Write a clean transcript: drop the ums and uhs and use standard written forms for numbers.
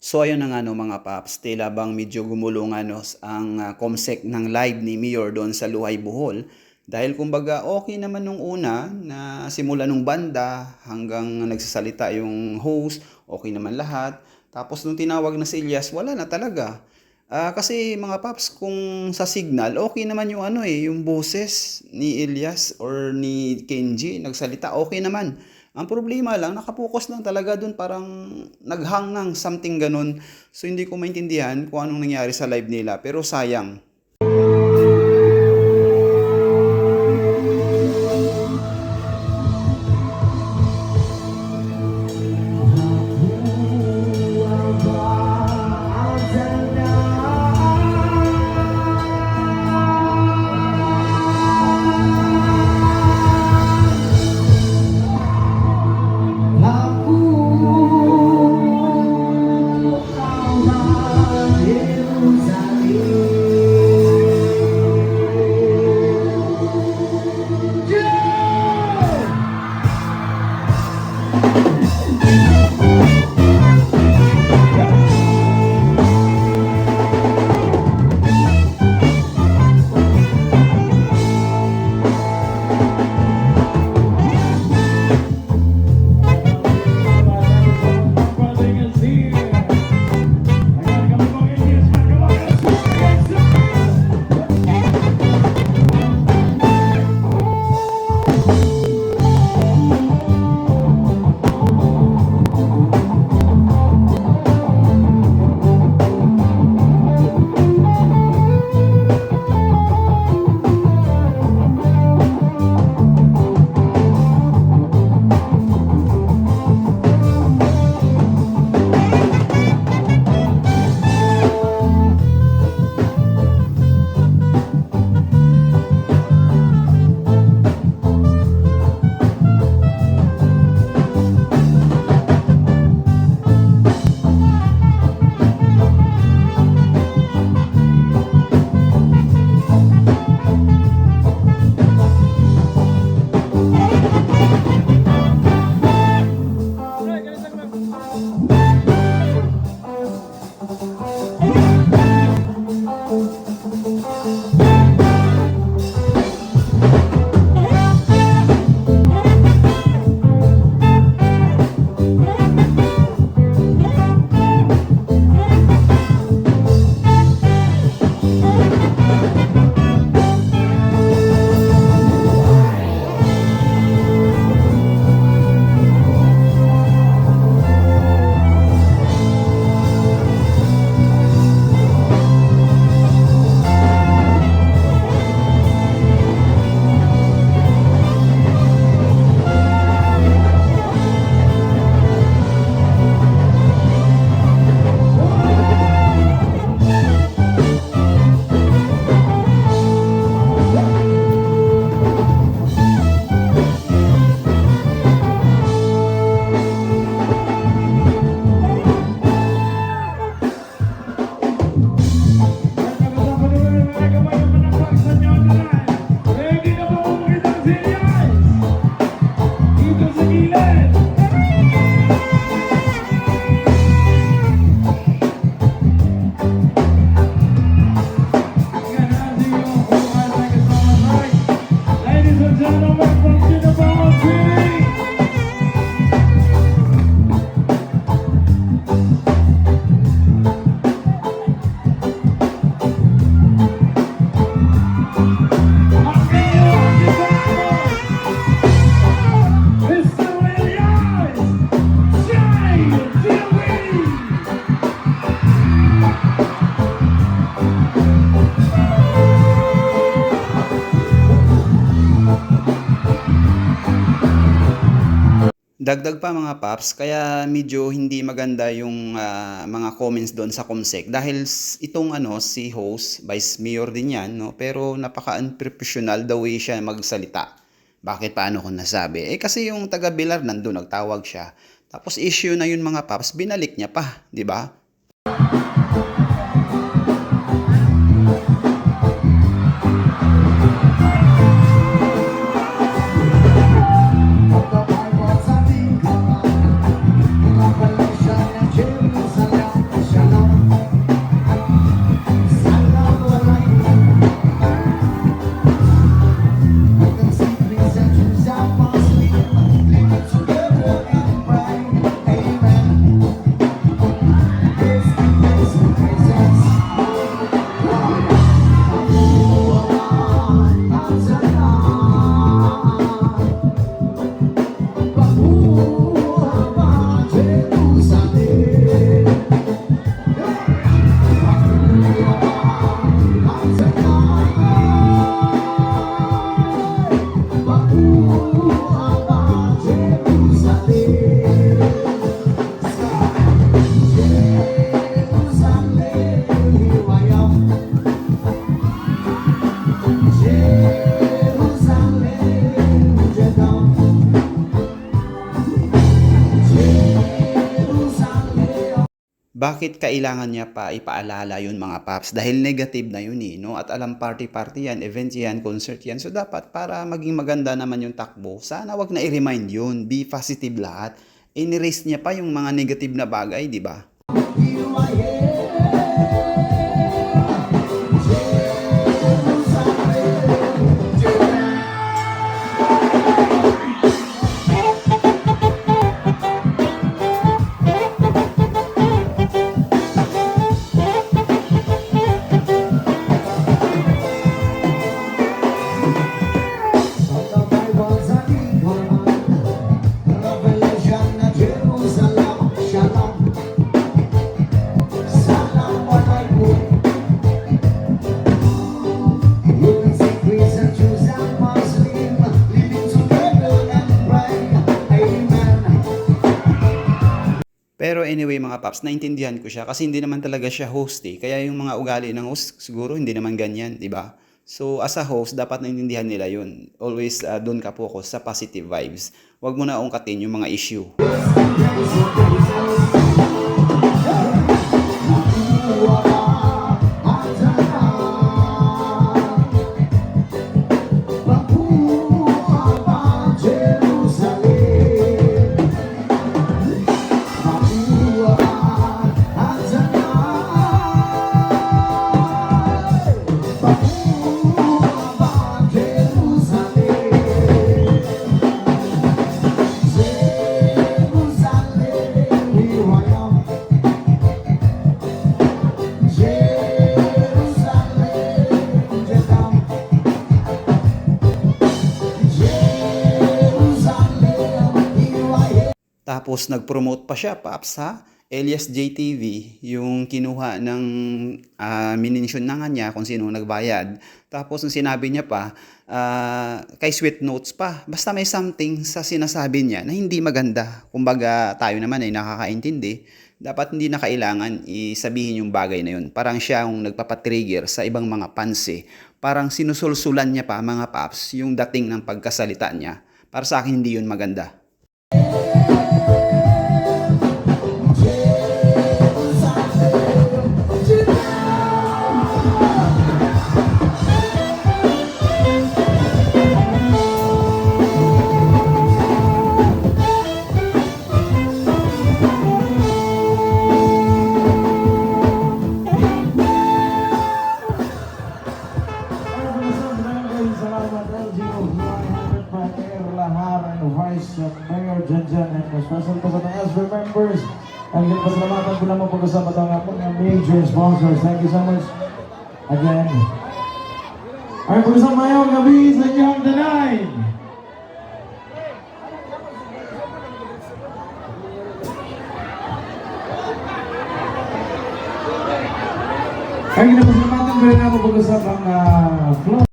So ayun na nga 'no mga paps, tila bang medyo gumulo nga 'no ang, comsec ng live ni Mayor doon sa Luhay, Bohol. Dahil kumbaga okey naman nung una na simula nung banda hanggang nagsasalita yung host, okey naman lahat. Tapos nung tinawag na si Elias wala na talaga. Kasi mga paps kung sa signal okey naman yung ano, yung boses ni Elias or ni Kenji nagsalita okey naman. Ang problema lang naka-focus lang talaga dun parang nag-hang ng something gano'n. So hindi ko maintindihan kung anong nangyari sa live nila pero sayang. Dagdag pa mga paps, kaya medyo hindi maganda yung mga comments doon sa Comsec dahil itong ano si host, Vice Mayor din 'yan, no? Pero napaka-unprofessional the way siya magsalita. Bakit paano ko nasabi? Kasi yung taga Bilar nandoon nagtawag siya. Tapos issue na yun mga paps, binalik niya pa, 'di ba? bakit kailangan niya pa ipaalala yun mga paps? Dahil negative na yun eh, no? At alam party-party yan, event yan, concert yan. So dapat para maging maganda naman yung takbo, sana wag na i-remind yun. Be positive lahat. In-erase niya pa yung mga negative na bagay, di ba? Pero anyway mga paps, naintindihan ko siya kasi hindi naman talaga siya host eh. Kaya yung mga ugali ng host siguro hindi naman ganyan, di ba? So as a host, dapat naintindihan nila yun. Always doon ka focus sa positive vibes. Huwag mo na ungkatin yung mga issue. Tapos nag-promote pa siya, Paps, ha? Elias JTV, yung kinuha ng minensyon na nga niya kung sino nagbayad. Tapos ang sinabi niya pa, kay Sweet Notes pa. Basta may something sa sinasabi niya na hindi maganda. Kumbaga tayo naman ay nakakaintindi. Dapat hindi na kailangan isabihin yung bagay na yun. Parang siya yung nagpapatrigger sa ibang mga panse. Parang sinusulsulan niya pa mga Paps yung dating ng pagkasalita niya. Para sa akin hindi yun maganda. Mayor Janjan and special po sa mga SB members. Ang pasalamatan po naman po kasama ito nga po ng major sponsors. Thank you so much again. Ay po sa mayong gabi sa inyong danay. Ay pasalamatan po naman po kasama ng floor.